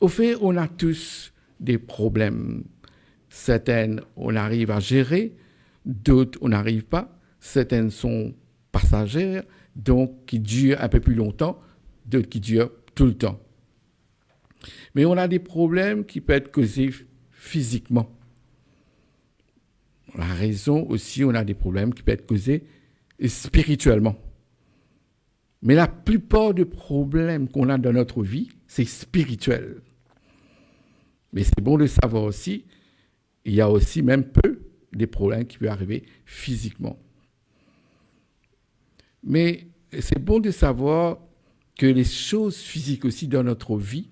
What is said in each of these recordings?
Au fait, on a tous des problèmes. Certaines, on arrive à gérer, d'autres, on n'arrive pas. Certaines sont passagères, donc qui durent un peu plus longtemps, d'autres qui durent tout le temps. Mais on a des problèmes qui peuvent être causés physiquement. La raison aussi, on a des problèmes qui peuvent être causés spirituellement. Mais la plupart des problèmes qu'on a dans notre vie, c'est spirituel. Mais c'est bon de savoir aussi, il y a aussi même peu des problèmes qui peuvent arriver physiquement. Mais c'est bon de savoir que les choses physiques aussi dans notre vie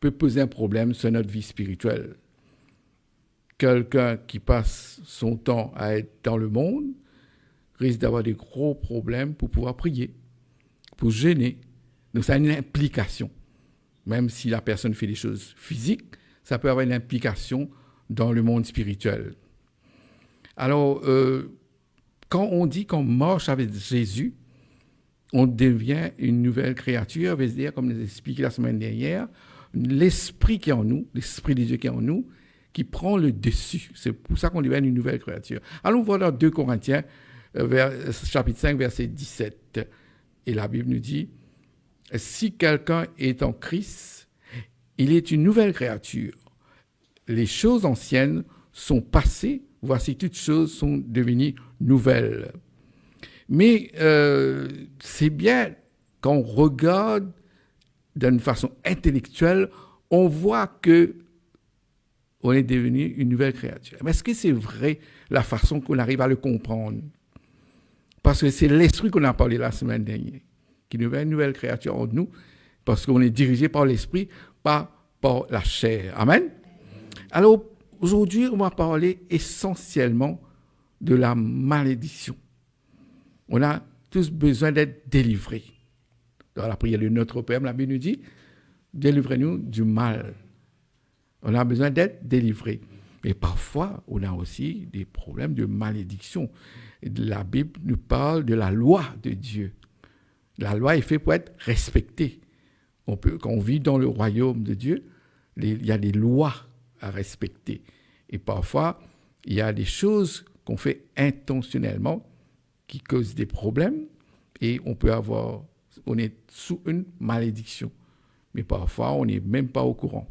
peuvent poser un problème sur notre vie spirituelle. Quelqu'un qui passe son temps à être dans le monde risque d'avoir des gros problèmes pour pouvoir prier, pour jeûner. Donc ça a une implication. Même si la personne fait des choses physiques, ça peut avoir une implication dans le monde spirituel. Alors, quand on dit qu'on marche avec Jésus, on devient une nouvelle créature, c'est-à-dire, comme nous expliqué la semaine dernière, l'esprit qui est en nous, l'esprit de Dieu qui est en nous, qui prend le dessus. C'est pour ça qu'on devient une nouvelle créature. Allons voir dans 2 Corinthiens, chapitre 5, verset 17. Et la Bible nous dit, « Si quelqu'un est en Christ, il est une nouvelle créature. Les choses anciennes sont passées, voici toutes choses sont devenues nouvelles. » Mais c'est bien, quand on regarde d'une façon intellectuelle, on voit que on est devenu une nouvelle créature. Mais est-ce que c'est vrai la façon qu'on arrive à le comprendre? Parce que c'est l'esprit qu'on a parlé la semaine dernière, qui devient une nouvelle créature en nous, parce qu'on est dirigé par l'esprit, pas par la chair. Amen? Alors, aujourd'hui, on va parler essentiellement de la malédiction. On a tous besoin d'être délivrés. Dans la prière de notre Père, la Bible nous dit, délivrez-nous du mal. On a besoin d'être délivrés. Et parfois, on a aussi des problèmes de malédiction. La Bible nous parle de la loi de Dieu. La loi est faite pour être respectée. Quand on vit dans le royaume de Dieu, il y a des lois à respecter. Et parfois, il y a des choses qu'on fait intentionnellement qui causent des problèmes et on est sous une malédiction. Mais parfois, on n'est même pas au courant.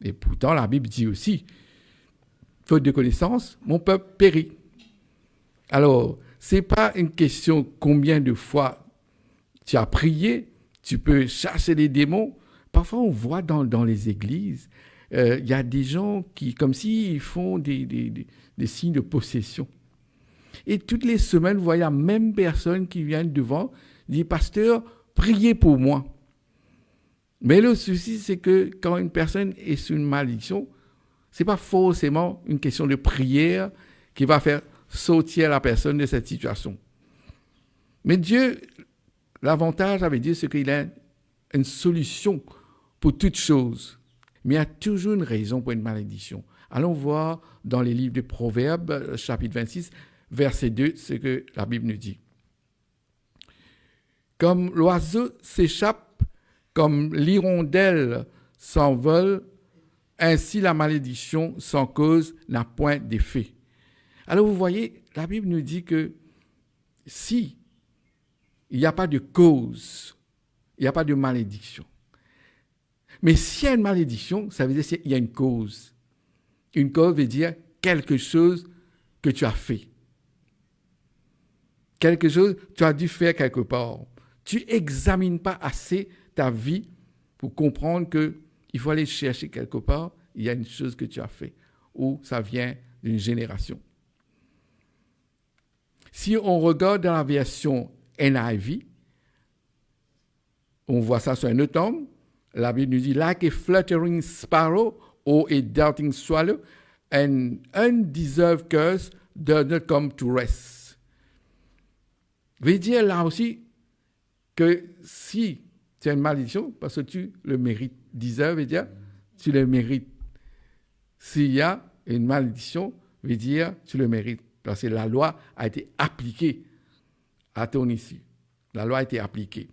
Et pourtant, la Bible dit aussi, faute de connaissance, mon peuple périt. Alors, ce n'est pas une question combien de fois tu as prié, tu peux chasser les démons. Parfois, on voit dans les églises, il y a des gens qui, comme s'ils font des signes de possession. Et toutes les semaines, vous voyez la même personne qui vient devant, dit, pasteur, priez pour moi. Mais le souci, c'est que quand une personne est sous une malédiction, ce n'est pas forcément une question de prière qui va faire sortir la personne de cette situation. Mais Dieu, l'avantage avec Dieu, c'est qu'il a une solution pour toutes choses. Mais il y a toujours une raison pour une malédiction. Allons voir dans les livres de Proverbes, chapitre 26, verset 2, ce que la Bible nous dit. Comme l'oiseau s'échappe, comme l'hirondelle s'envole, ainsi la malédiction sans cause n'a point d'effet. Alors vous voyez, la Bible nous dit que si il n'y a pas de cause, il n'y a pas de malédiction. Mais s'il y a une malédiction, ça veut dire qu'il y a une cause. Une cause veut dire quelque chose que tu as fait. Quelque chose que tu as dû faire quelque part. Tu n'examines pas assez ta vie pour comprendre qu'il faut aller chercher quelque part, il y a une chose que tu as fait, ou ça vient d'une génération. Si on regarde dans la version NIV, on voit ça sur un autre homme, la Bible nous dit, like a fluttering sparrow or a darting swallow, an undeserved curse does not come to rest. Veut dire là aussi que si tu as une malédiction, parce que tu le mérites, deserve veut dire tu le mérites. S'il y a une malédiction, veut dire tu le mérites, parce que la loi a été appliquée à ton issue. La loi a été appliquée.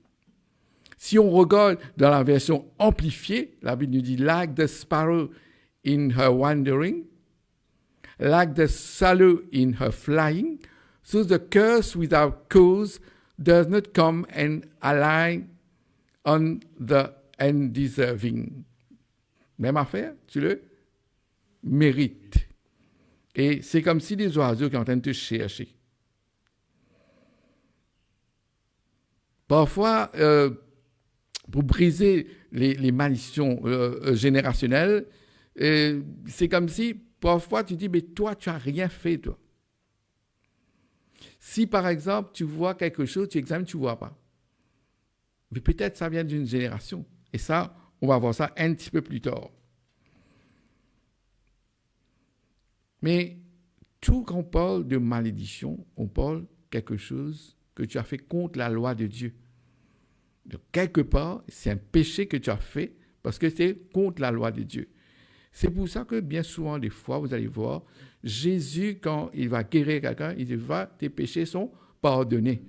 Si on regarde dans la version amplifiée, la Bible nous dit « Like the sparrow in her wandering, like the swallow in her flying, so the curse without cause does not come and alight on the undeserving. » Même affaire, tu le mérites. Et c'est comme si des oiseaux qui sont en train de te chercher. Parfois, pour briser les malédictions générationnelles, c'est comme si, parfois, tu dis, mais toi, tu n'as rien fait, toi. Si, par exemple, tu vois quelque chose, tu examines, tu ne vois pas. Mais peut-être ça vient d'une génération. Et ça, on va voir ça un petit peu plus tard. Mais tout quand on parle de malédiction, on parle quelque chose que tu as fait contre la loi de Dieu. Donc, quelque part, c'est un péché que tu as fait parce que c'est contre la loi de Dieu. C'est pour ça que bien souvent, des fois, vous allez voir, Jésus, quand il va guérir quelqu'un, il dit, tes péchés sont pardonnés.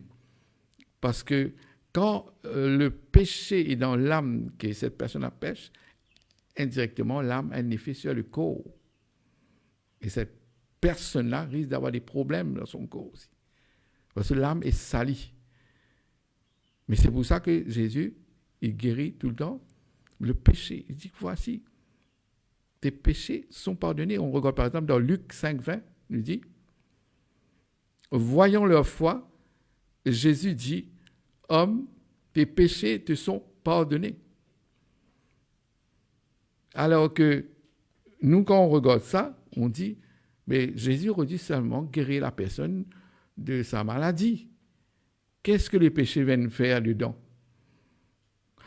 Parce que quand le péché est dans l'âme, que cette personne a pêche, indirectement, l'âme a un effet sur le corps. Et cette personne-là risque d'avoir des problèmes dans son corps aussi. Parce que l'âme est salie. Mais c'est pour ça que Jésus, il guérit tout le temps le péché. Il dit, voici, tes péchés sont pardonnés. On regarde par exemple dans Luc 5,20, il dit, voyant leur foi, Jésus dit, homme, tes péchés te sont pardonnés. Alors que nous, quand on regarde ça, on dit, mais Jésus aurait dû seulement guérir la personne de sa maladie. Qu'est-ce que les péchés viennent faire dedans?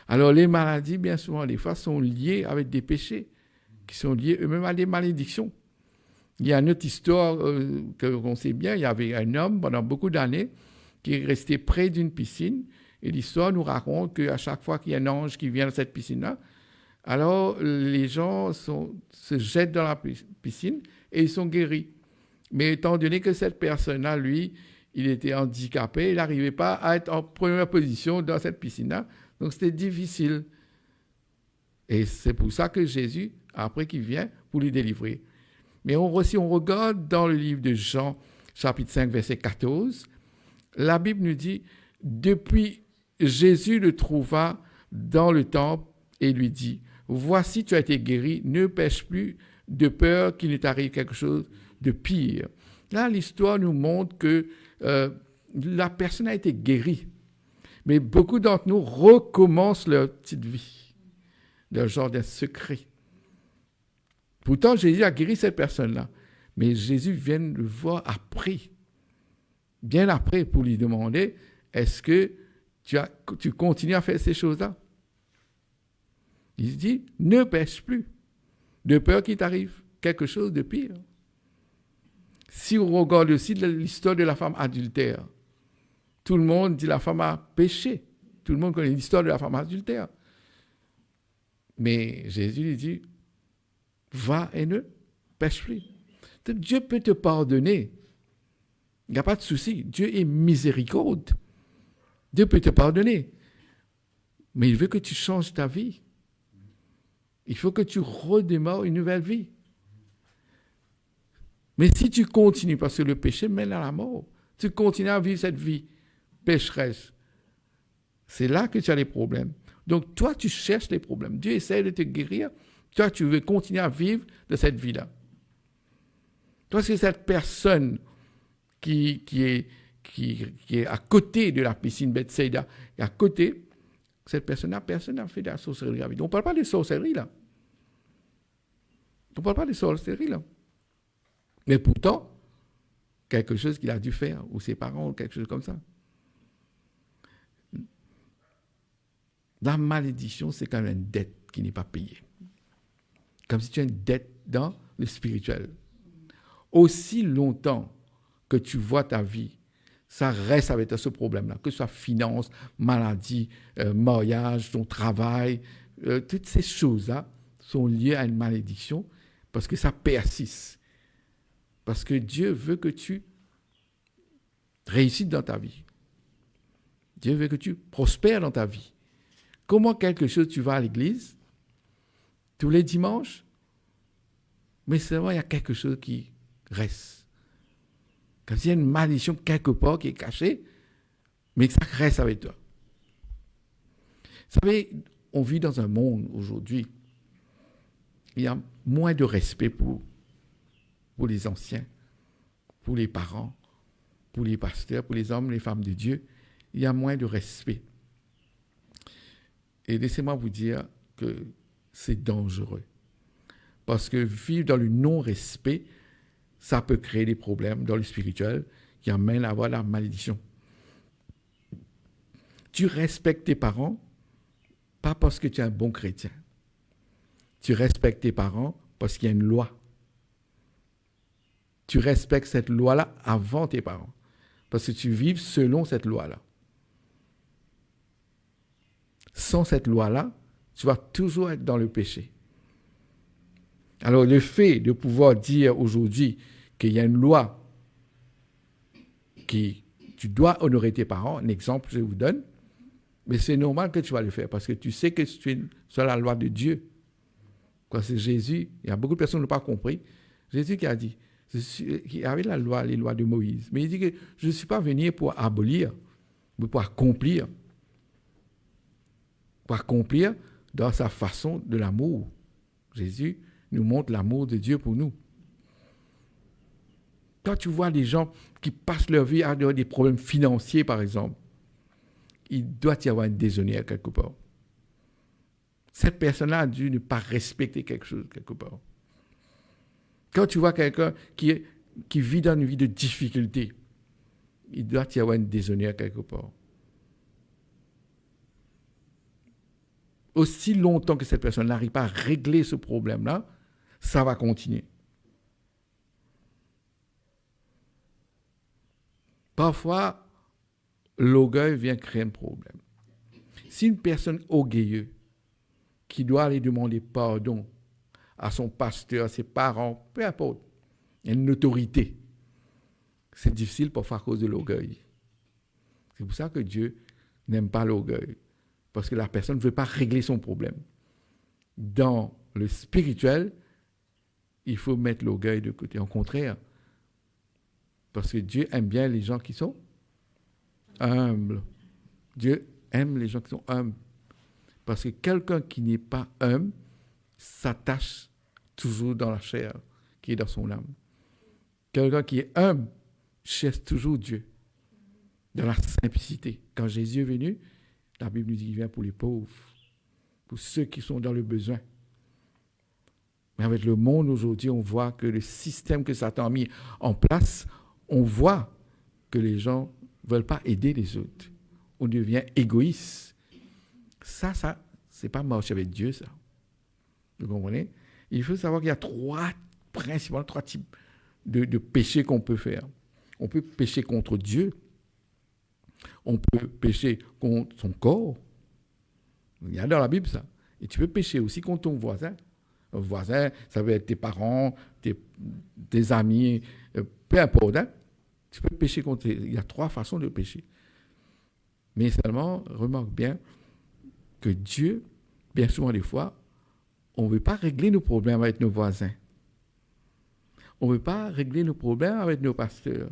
Alors les maladies, bien souvent, des fois, sont liées avec des péchés, qui sont liés eux-mêmes à des malédictions. Il y a une autre histoire qu'on sait bien, il y avait un homme pendant beaucoup d'années qui est resté près d'une piscine, et l'histoire nous raconte qu'à chaque fois qu'il y a un ange qui vient dans cette piscine-là, alors les gens se jettent dans la piscine et ils sont guéris. Mais étant donné que cette personne-là, lui, il était handicapé, il n'arrivait pas à être en première position dans cette piscine-là, donc c'était difficile. Et c'est pour ça que Jésus, après qu'il vient, pour lui délivrer. Mais si on regarde dans le livre de Jean, chapitre 5, verset 14, la Bible nous dit, depuis Jésus le trouva dans le temple et lui dit, voici, tu as été guéri, ne pêche plus de peur qu'il ne t'arrive quelque chose de pire. Là, l'histoire nous montre que la personne a été guérie. Mais beaucoup d'entre nous recommencent leur petite vie, leur jardin secret. Pourtant, Jésus a guéri cette personne-là. Mais Jésus vient le voir après, bien après, pour lui demander, est-ce que tu continues à faire ces choses-là? Il se dit, ne pêche plus, de peur qu'il t'arrive quelque chose de pire. Si on regarde aussi l'histoire de la femme adultère, tout le monde dit la femme a péché. Tout le monde connaît l'histoire de la femme adultère. Mais Jésus lui dit, va et ne pêche plus. Dieu peut te pardonner. Il n'y a pas de souci. Dieu est miséricorde. Dieu peut te pardonner. Mais il veut que tu changes ta vie. Il faut que tu redémarres une nouvelle vie. Mais si tu continues, parce que le péché mène à la mort, tu continues à vivre cette vie pécheresse, c'est là que tu as les problèmes. Donc toi, tu cherches les problèmes. Dieu essaie de te guérir. Toi, tu veux continuer à vivre de cette vie-là. Toi, c'est cette personne qui est à côté de la piscine Bethsaida, et à côté, cette personne-là, personne n'a fait de la sorcellerie. On ne parle pas de sorcellerie, là. On ne parle pas de sorcellerie, là. Mais pourtant, quelque chose qu'il a dû faire, ou ses parents, ou quelque chose comme ça. La malédiction, c'est quand même une dette qui n'est pas payée. Comme si tu as une dette dans le spirituel. Aussi longtemps que tu vois ta vie, ça reste avec ce problème-là, que ce soit finance, maladie, mariage, ton travail, toutes ces choses-là sont liées à une malédiction parce que ça persiste. Parce que Dieu veut que tu réussisses dans ta vie. Dieu veut que tu prospères dans ta vie. Comment quelque chose, tu vas à l'église tous les dimanches, mais seulement il y a quelque chose qui reste. Comme s'il y a une malédiction quelque part qui est cachée, mais que ça reste avec toi. Vous savez, on vit dans un monde aujourd'hui, il y a moins de respect pour les anciens, pour les parents, pour les pasteurs, pour les hommes, les femmes de Dieu. Il y a moins de respect. Et laissez-moi vous dire que c'est dangereux. Parce que vivre dans le non-respect, ça peut créer des problèmes dans le spirituel qui amènent à avoir la malédiction. Tu respectes tes parents, pas parce que tu es un bon chrétien. Tu respectes tes parents parce qu'il y a une loi. Tu respectes cette loi-là avant tes parents. Parce que tu vis selon cette loi-là. Sans cette loi-là, tu vas toujours être dans le péché. Alors le fait de pouvoir dire aujourd'hui qu'il y a une loi qui tu dois honorer tes parents, un exemple je vous donne, mais c'est normal que tu vas le faire parce que tu sais que tu es sur la loi de Dieu. Quand c'est Jésus, il y a beaucoup de personnes qui n'ont pas compris. Jésus qui a dit, qui avait la loi, les lois de Moïse, mais il dit que je ne suis pas venu pour abolir, mais pour accomplir. Pour accomplir dans sa façon de l'amour. Jésus nous montre l'amour de Dieu pour nous. Quand tu vois des gens qui passent leur vie à avoir des problèmes financiers, par exemple, il doit y avoir une déshonneur quelque part. Cette personne-là a dû ne pas respecter quelque chose quelque part. Quand tu vois quelqu'un qui vit dans une vie de difficulté, il doit y avoir une déshonneur quelque part. Aussi longtemps que cette personne n'arrive pas à régler ce problème-là, ça va continuer. Parfois, l'orgueil vient créer un problème. Si une personne orgueilleuse qui doit aller demander pardon à son pasteur, à ses parents, peu importe, une autorité, c'est difficile parfois à cause de l'orgueil. C'est pour ça que Dieu n'aime pas l'orgueil. Parce que la personne ne veut pas régler son problème. Dans le spirituel, il faut mettre l'orgueil de côté. Au contraire, parce que Dieu aime bien les gens qui sont humbles. Dieu aime les gens qui sont humbles. Parce que quelqu'un qui n'est pas humble s'attache toujours dans la chair qui est dans son âme. Quelqu'un qui est humble cherche toujours Dieu dans la simplicité. Quand Jésus est venu, la Bible nous dit qu'il vient pour les pauvres, pour ceux qui sont dans le besoin. Mais avec le monde aujourd'hui, on voit que le système que Satan a mis en place, on voit que les gens ne veulent pas aider les autres. On devient égoïste. Ça, c'est pas marcher avec Dieu, ça. Vous comprenez? Il faut savoir qu'il y a principalement trois types de péchés qu'on peut faire. On peut pécher contre Dieu. On peut pécher contre son corps. Il y a dans la Bible ça. Et tu peux pécher aussi contre ton voisin. Un voisin, ça peut être tes parents, tes amis, peu importe. Hein? Tu peux pécher contre... Il y a 3 façons de pécher. Mais seulement, remarque bien que Dieu, bien souvent des fois, on ne veut pas régler nos problèmes avec nos voisins. On ne veut pas régler nos problèmes avec nos pasteurs.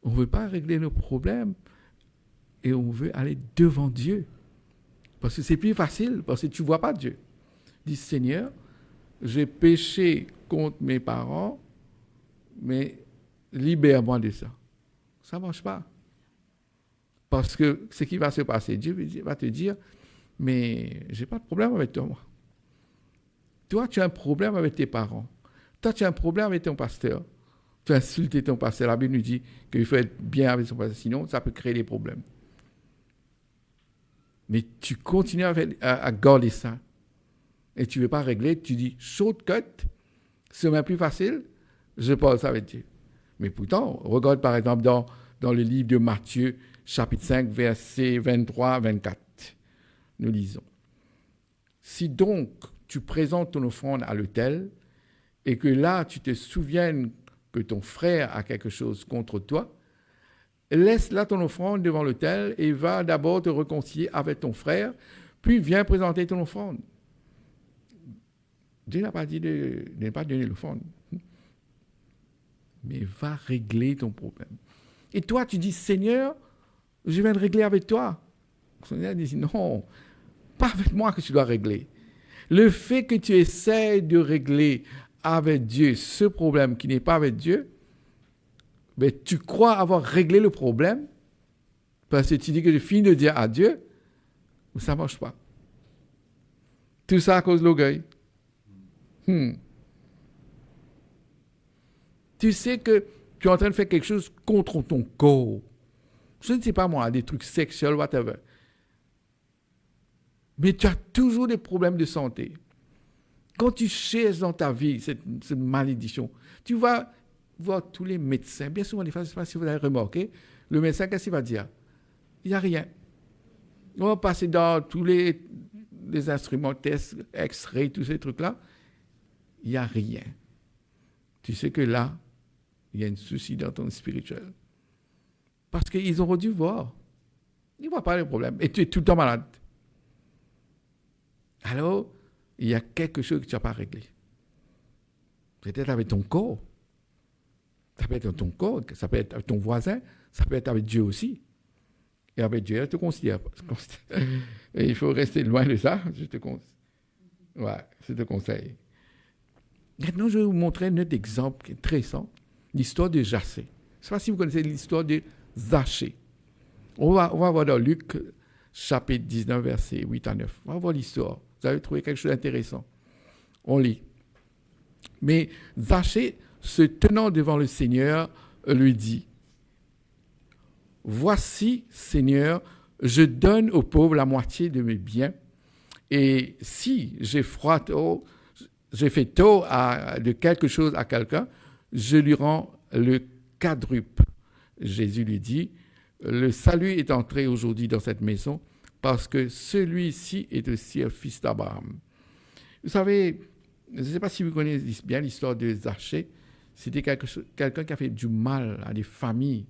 On ne veut pas régler nos problèmes et on veut aller devant Dieu. Parce que c'est plus facile, parce que tu ne vois pas Dieu. Dis, Seigneur, j'ai péché contre mes parents, mais libère-moi de ça. Ça ne marche pas. Parce que ce qui va se passer, Dieu va te dire, mais je n'ai pas de problème avec toi, moi. Toi, tu as un problème avec tes parents. Toi, tu as un problème avec ton pasteur. Tu as insulté ton pasteur. La Bible nous dit qu'il faut être bien avec son pasteur, sinon ça peut créer des problèmes. Mais tu continues à garder ça. Et tu ne veux pas régler, tu dis shortcut, c'est même plus facile, je parle ça avec Dieu. Mais pourtant, regarde par exemple dans le livre de Matthieu, chapitre 5, versets 23-24. Nous lisons. Si donc tu présentes ton offrande à l'autel et que là tu te souviennes que ton frère a quelque chose contre toi, laisse là ton offrande devant l'autel et va d'abord te réconcilier avec ton frère, puis viens présenter ton offrande. Dieu n'a pas dit de ne pas donner l'offrande, mais va régler ton problème. Et toi, tu dis, Seigneur, je viens de régler avec toi. Le Seigneur dit, non, pas avec moi que tu dois régler. Le fait que tu essaies de régler avec Dieu ce problème qui n'est pas avec Dieu, ben, tu crois avoir réglé le problème parce que tu dis que je finis de dire à Dieu, mais ça ne marche pas. Tout ça à cause de l'orgueil. Tu sais que tu es en train de faire quelque chose contre ton corps. Je ne sais pas moi, des trucs sexuels, whatever. Mais tu as toujours des problèmes de santé. Quand tu cherches dans ta vie cette malédiction, tu vas voir tous les médecins. Bien souvent, des fois, je ne sais pas si vous avez remarqué, le médecin, qu'est-ce qu'il va dire? Il n'y a rien. On va passer dans tous les instruments, tests, X-ray, tous ces trucs-là. Il n'y a rien. Tu sais que là, il y a un souci dans ton spirituel. Parce qu'ils auraient dû voir. Ils ne voient pas le problème. Et tu es tout le temps malade. Alors, il y a quelque chose que tu n'as pas réglé. Peut-être avec ton corps. Ça peut être avec ton corps, ça peut être avec ton voisin, ça peut être avec Dieu aussi. Et avec Dieu, je te considère. Et il faut rester loin de ça, je te conseille. Maintenant, je vais vous montrer un autre exemple qui est très simple, l'histoire de Jassé. Je ne sais pas si vous connaissez l'histoire de Zachée. On va voir dans Luc, chapitre 19, versets 8 à 9. On va voir l'histoire. Vous avez trouvé quelque chose d'intéressant. On lit. Mais Zachée, se tenant devant le Seigneur, lui dit, « Voici, Seigneur, je donne aux pauvres la moitié de mes biens, et si j'ai fait tort de quelque chose à quelqu'un, je lui rends le quadruple. » Jésus lui dit, « Le salut est entré aujourd'hui dans cette maison, parce que celui-ci est aussi un fils d'Abraham. » Vous savez, je ne sais pas si vous connaissez bien l'histoire de Zachée. C'était quelqu'un qui a fait du mal à des familles.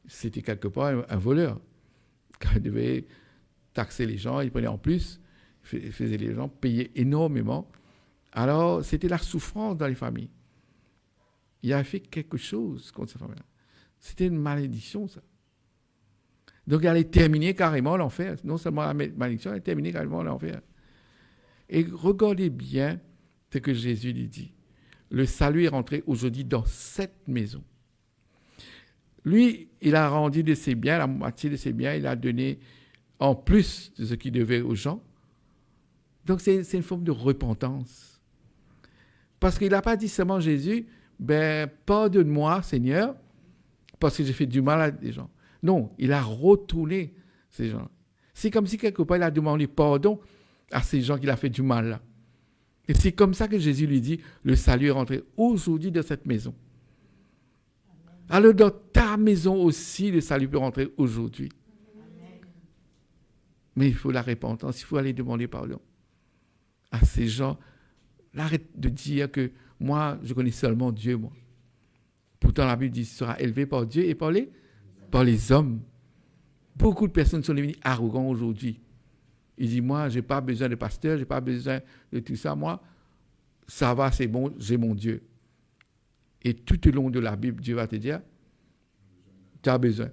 C'était quelque part un voleur. Quand il devait taxer les gens, il prenait en plus, faisait les gens payer énormément. Alors, c'était la souffrance dans les familles. Il a fait quelque chose contre ces familles-là. C'était une malédiction, ça. Donc, elle allait terminer carrément l'enfer. Non seulement la malédiction, elle allait terminer carrément l'enfer. Et regardez bien ce que Jésus lui dit. Le salut est rentré aujourd'hui dans cette maison. Lui, il a rendu de ses biens, la moitié de ses biens, il a donné en plus de ce qu'il devait aux gens. Donc, c'est une forme de repentance. Parce qu'il n'a pas dit seulement Jésus, ben, pardonne-moi, Seigneur, parce que j'ai fait du mal à des gens. Non, il a retourné ces gens. C'est comme si quelque part, il a demandé pardon à ces gens qu'il a fait du mal là. Et c'est comme ça que Jésus lui dit, le salut est rentré aujourd'hui dans cette maison. Alors dans ta maison aussi, le salut peut rentrer aujourd'hui. Mais il faut la repentance, il faut aller demander pardon à ces gens. Arrête de dire que moi, je connais seulement Dieu, moi. Pourtant, la Bible dit qu'il sera élevé par Dieu et par les hommes. Beaucoup de personnes sont devenues arrogantes aujourd'hui. Ils disent, moi, je n'ai pas besoin de pasteur, je n'ai pas besoin de tout ça. Moi, ça va, c'est bon, j'ai mon Dieu. Et tout au long de la Bible, Dieu va te dire, tu as besoin.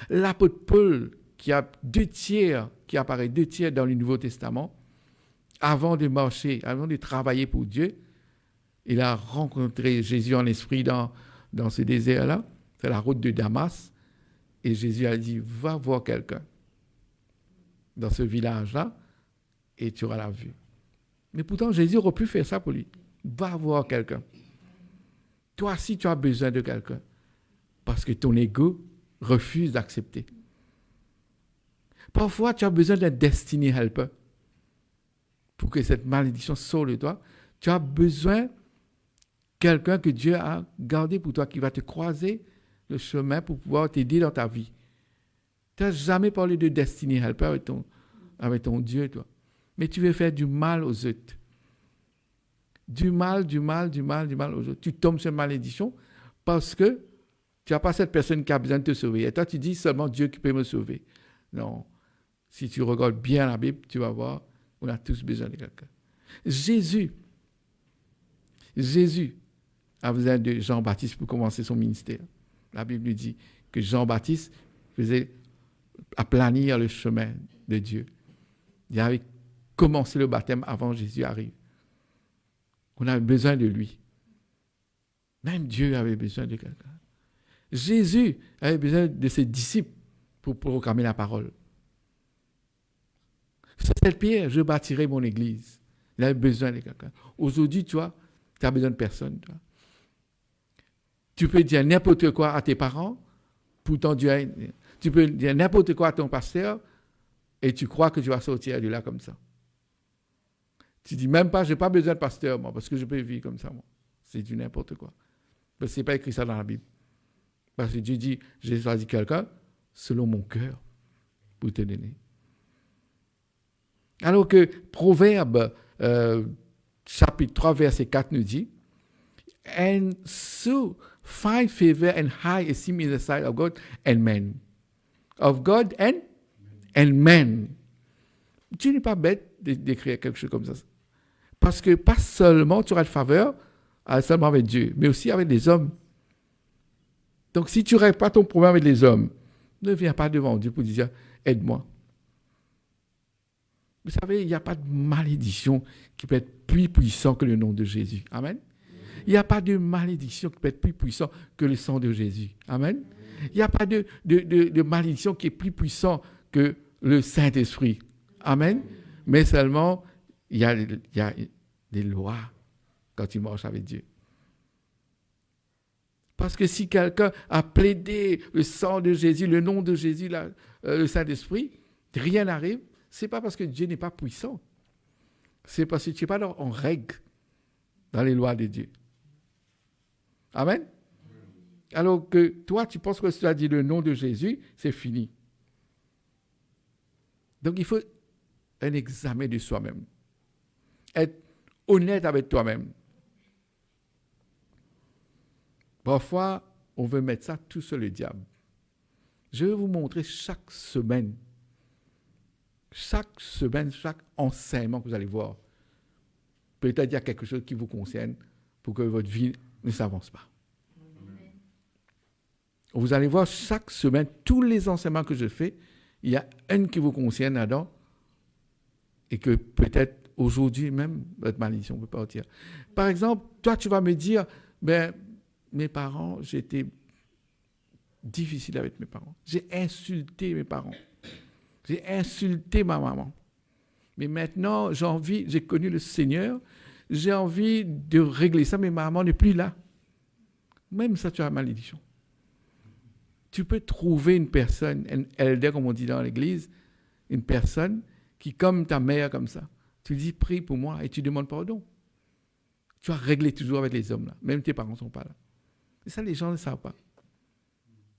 L'apôtre Paul, qui apparaît 2 tiers dans le Nouveau Testament, avant de marcher, avant de travailler pour Dieu, il a rencontré Jésus en esprit dans ce désert-là, c'est la route de Damas, et Jésus a dit, va voir quelqu'un dans ce village-là, et tu auras la vue. Mais pourtant, Jésus aurait pu faire ça pour lui. Va voir quelqu'un. Toi, si tu as besoin de quelqu'un, parce que ton ego refuse d'accepter. Parfois, tu as besoin d'un destiny helper pour que cette malédiction sorte de toi. Tu as besoin de quelqu'un que Dieu a gardé pour toi, qui va te croiser le chemin pour pouvoir t'aider dans ta vie. Tu n'as jamais parlé de destiny helper avec ton Dieu, toi. Mais tu veux faire du mal aux autres. Du mal aux autres. Tu tombes sur une malédiction parce que Tu n'as pas cette personne qui a besoin de te sauver. Et toi, tu dis seulement Dieu qui peut me sauver. Non. Si tu regardes bien la Bible, tu vas voir, on a tous besoin de quelqu'un. Jésus a besoin de Jean-Baptiste pour commencer son ministère. La Bible nous dit que Jean-Baptiste faisait aplanir le chemin de Dieu. Il avait commencé le baptême avant que Jésus arrive. On avait besoin de lui. Même Dieu avait besoin de quelqu'un. Jésus avait besoin de ses disciples pour proclamer la parole. Sur cette pierre, je bâtirai mon église. Il avait besoin de quelqu'un. Aujourd'hui, tu vois, tu n'as besoin de personne. Tu peux dire n'importe quoi à tes parents, pourtant tu peux dire n'importe quoi à ton pasteur, et tu crois que tu vas sortir de là comme ça. Tu dis même pas, je n'ai pas besoin de pasteur, moi, parce que je peux vivre comme ça, moi. C'est du n'importe quoi. Parce que ce n'est pas écrit ça dans la Bible. Parce que Dieu dit, j'ai choisi quelqu'un selon mon cœur pour te donner. Alors que Proverbe, chapitre 3, verset 4 nous dit, and so find favor and high esteem in the sight of God and men. Of God and men. Tu n'es pas bête d'écrire quelque chose comme ça. Parce que pas seulement tu auras de faveur seulement avec Dieu, mais aussi avec les hommes. Donc si tu ne règles pas ton problème avec les hommes, ne viens pas devant Dieu pour dire aide-moi. Vous savez, il n'y a pas de malédiction qui peut être plus puissant que le nom de Jésus. Amen. Il n'y a pas de malédiction qui peut être plus puissant que le sang de Jésus. Amen. Il n'y a pas de malédiction qui est plus puissant que le Saint-Esprit. Amen. Mais seulement, il y a des lois quand tu marches avec Dieu. Parce que si quelqu'un a plaidé le sang de Jésus, le nom de Jésus, le Saint-Esprit, rien n'arrive. Ce n'est pas parce que Dieu n'est pas puissant. C'est parce que tu n'es pas en règle dans les lois de Dieu. Amen. Alors que toi, tu penses que si tu as dit le nom de Jésus, c'est fini. Donc il faut un examen de soi-même. Être honnête avec toi-même. Parfois, on veut mettre ça tout sur le diable. Je vais vous montrer chaque semaine, chaque enseignement que vous allez voir. Peut-être il y a quelque chose qui vous concerne pour que votre vie ne s'avance pas. Amen. Vous allez voir chaque semaine, tous les enseignements que je fais, il y a un qui vous concerne là-dedans et que peut-être aujourd'hui même, votre malédiction peut partir. Par exemple, toi, tu vas me dire, mes parents, j'étais difficile avec mes parents. J'ai insulté mes parents. J'ai insulté ma maman. Mais maintenant, j'ai connu le Seigneur, j'ai envie de régler ça, mais ma maman n'est plus là. Même ça, tu as la malédiction. Tu peux trouver une personne, un elder, comme on dit dans l'église, une personne qui, comme ta mère, comme ça, tu dis, prie pour moi et tu demandes pardon. Tu as réglé toujours avec les hommes, là. Même tes parents ne sont pas là. Et ça, les gens ne savent pas.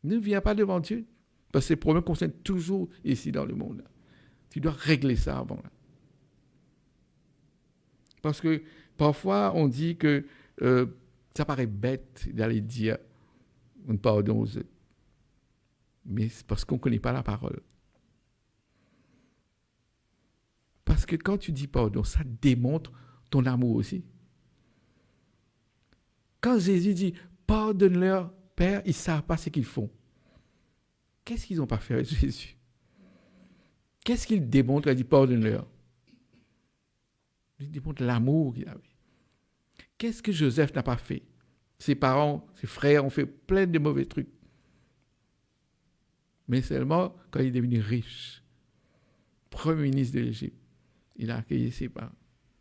Ne viens pas devant Dieu, parce que ces problèmes concernent toujours ici dans le monde. Là. Tu dois régler ça avant. Là. Parce que parfois, on dit que ça paraît bête d'aller dire un pardon aux autres. Mais c'est parce qu'on ne connaît pas la parole. Parce que quand tu dis pardon, ça démontre ton amour aussi. Quand Jésus dit pardonne-leur, Père, ils ne savent pas ce qu'ils font. Qu'est-ce qu'ils n'ont pas fait avec Jésus? Qu'est-ce qu'il démontre? Il dit pardonne-leur. Il démontre l'amour qu'il avait. Qu'est-ce que Joseph n'a pas fait? Ses parents, ses frères ont fait plein de mauvais trucs. Mais seulement quand il est devenu riche, premier ministre de l'Égypte, il a accueilli ses parents,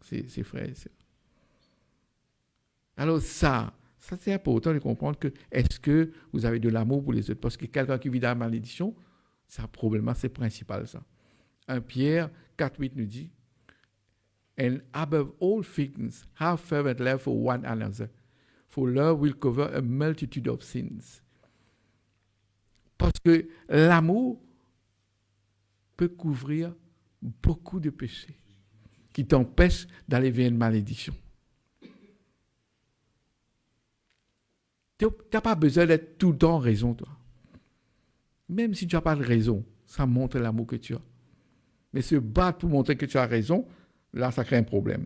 ses frères et sœurs. Alors ça c'est important de comprendre que est-ce que vous avez de l'amour pour les autres? Parce que quelqu'un qui vit dans la malédiction, ça probablement c'est principal ça. 1 Pierre 4:8 nous dit, and above all things, have fervent love for one another, for love will cover a multitude of sins. Parce que l'amour peut couvrir beaucoup de péchés qui t'empêchent d'aller vers une malédiction. Tu n'as pas besoin d'être tout le temps en raison, toi. Même si tu n'as pas de raison, ça montre l'amour que tu as. Mais se battre pour montrer que tu as raison, là, ça crée un problème.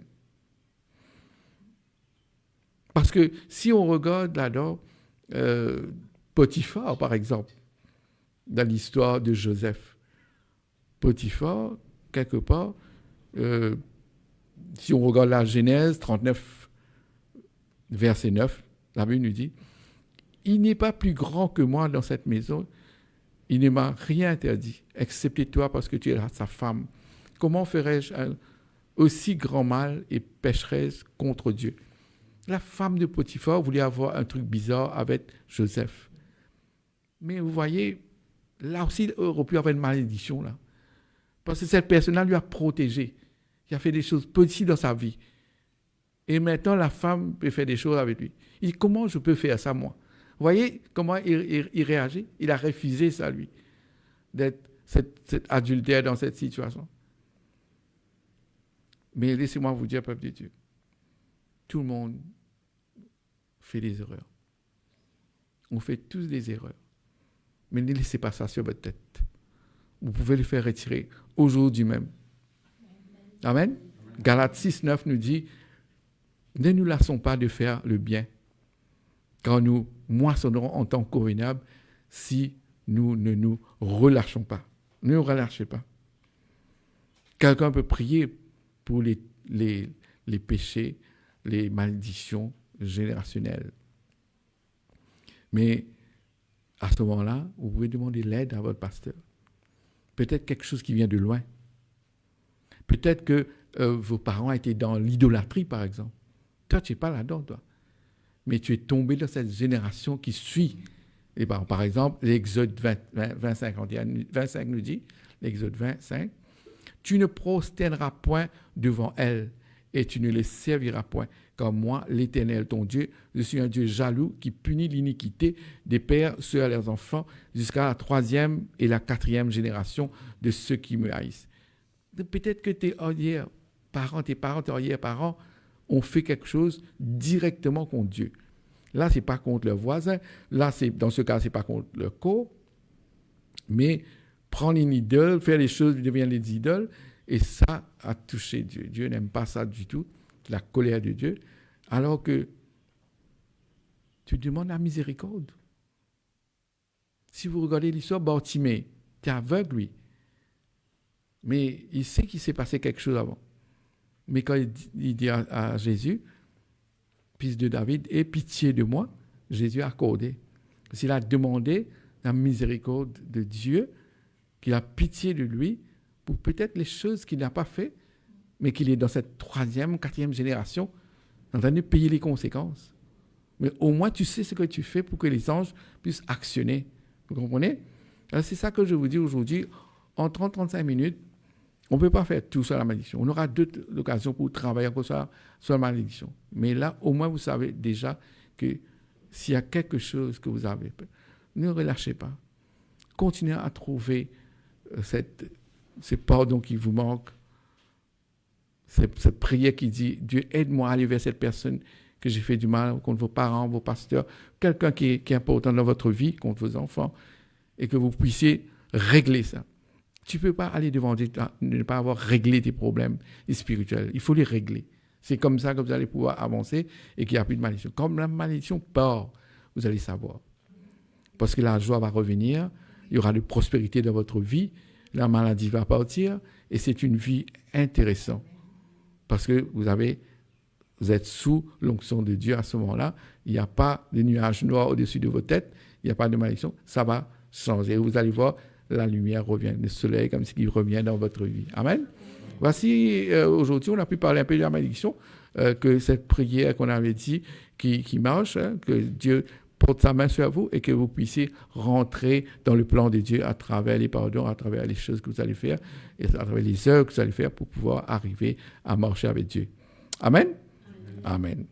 Parce que si on regarde là-dedans, Potiphar, par exemple, dans l'histoire de Joseph, Potiphar, quelque part, si on regarde la Genèse 39, verset 9, la Bible nous dit, « Il n'est pas plus grand que moi dans cette maison, il ne m'a rien interdit, excepté toi parce que tu es sa femme. Comment ferais-je un aussi grand mal et pécherais-je contre Dieu ?» La femme de Potiphar voulait avoir un truc bizarre avec Joseph. Mais vous voyez, là aussi, il aurait pu avoir une malédiction, là. Parce que cette personne-là lui a protégé. Il a fait des choses positives dans sa vie. Et maintenant, la femme peut faire des choses avec lui. Il dit, comment je peux faire ça, moi? Vous voyez comment il réagit? Il a refusé ça, lui, d'être cet adultère dans cette situation. Mais laissez-moi vous dire, peuple de Dieu, tout le monde fait des erreurs. On fait tous des erreurs. Mais ne laissez pas ça sur votre tête. Vous pouvez le faire retirer aujourd'hui même. Amen. Galates 6, 9 nous dit, ne nous lassons pas de faire le bien, car nous moissonnerons en temps convenable si nous ne nous relâchons pas. Ne nous relâchez pas. Quelqu'un peut prier pour les péchés, les malédictions générationnelles. Mais à ce moment-là, vous pouvez demander l'aide à votre pasteur. Peut-être quelque chose qui vient de loin. Peut-être que vos parents étaient dans l'idolâtrie, par exemple. Toi, tu n'es pas là-dedans, toi. Mais tu es tombé dans cette génération qui suit. Et par exemple, l'Exode 25 nous dit, l'Exode 25, « Tu ne prosterneras point devant elles, et tu ne les serviras point. Car moi, l'Éternel, ton Dieu, je suis un Dieu jaloux qui punit l'iniquité des pères sur leurs enfants jusqu'à la 3e et la 4e génération de ceux qui me haïssent. » Peut-être que tes arrière-parents, tes arrière-parents ont fait quelque chose directement contre Dieu. Là, ce n'est pas contre leurs voisins. Là, dans ce cas, ce n'est pas contre leur corps. Mais prendre une idole, faire les choses qui deviennent des idoles, et ça a touché Dieu. Dieu n'aime pas ça du tout, la colère de Dieu. Alors que tu demandes la miséricorde. Si vous regardez l'histoire, Bartimée, tu es aveugle, lui. Mais il sait qu'il s'est passé quelque chose avant. Mais quand il dit à Jésus, fils de David, aie pitié de moi, Jésus a accordé. S'il a demandé la miséricorde de Dieu, qu'il a pitié de lui, pour peut-être les choses qu'il n'a pas fait, mais qu'il est dans cette 3e, 4e génération, en train de payer les conséquences. Mais au moins, tu sais ce que tu fais pour que les anges puissent actionner. Vous comprenez? Alors, c'est ça que je vous dis aujourd'hui. En 30-35 minutes, on ne peut pas faire tout sur la malédiction. On aura d'autres occasions pour travailler encore sur la malédiction. Mais là, au moins, vous savez déjà que s'il y a quelque chose que vous avez, ne relâchez pas. Continuez à trouver ce pardon qui vous manque, cette prière qui dit « Dieu, aide-moi à aller vers cette personne que j'ai fait du mal contre vos parents, vos pasteurs, quelqu'un qui est important dans votre vie, contre vos enfants, et que vous puissiez régler ça. » Tu ne peux pas aller devant Dieu, ne pas avoir réglé tes problèmes spirituels. Il faut les régler. C'est comme ça que vous allez pouvoir avancer et qu'il n'y a plus de malédiction. Comme la malédiction part, vous allez savoir. Parce que la joie va revenir, il y aura de prospérité dans votre vie, la maladie va partir et c'est une vie intéressante. Parce que vous êtes sous l'onction de Dieu à ce moment-là. Il n'y a pas de nuages noirs au-dessus de vos têtes, il n'y a pas de malédiction. Ça va changer. Vous allez voir, la lumière revient, le soleil comme s'il revient dans votre vie. Amen. Voici, aujourd'hui, on a pu parler un peu de la malédiction, que cette prière qu'on avait dit qui marche, que Dieu porte sa main sur vous et que vous puissiez rentrer dans le plan de Dieu à travers les pardons, à travers les choses que vous allez faire et à travers les œuvres que vous allez faire pour pouvoir arriver à marcher avec Dieu. Amen. Amen. Amen.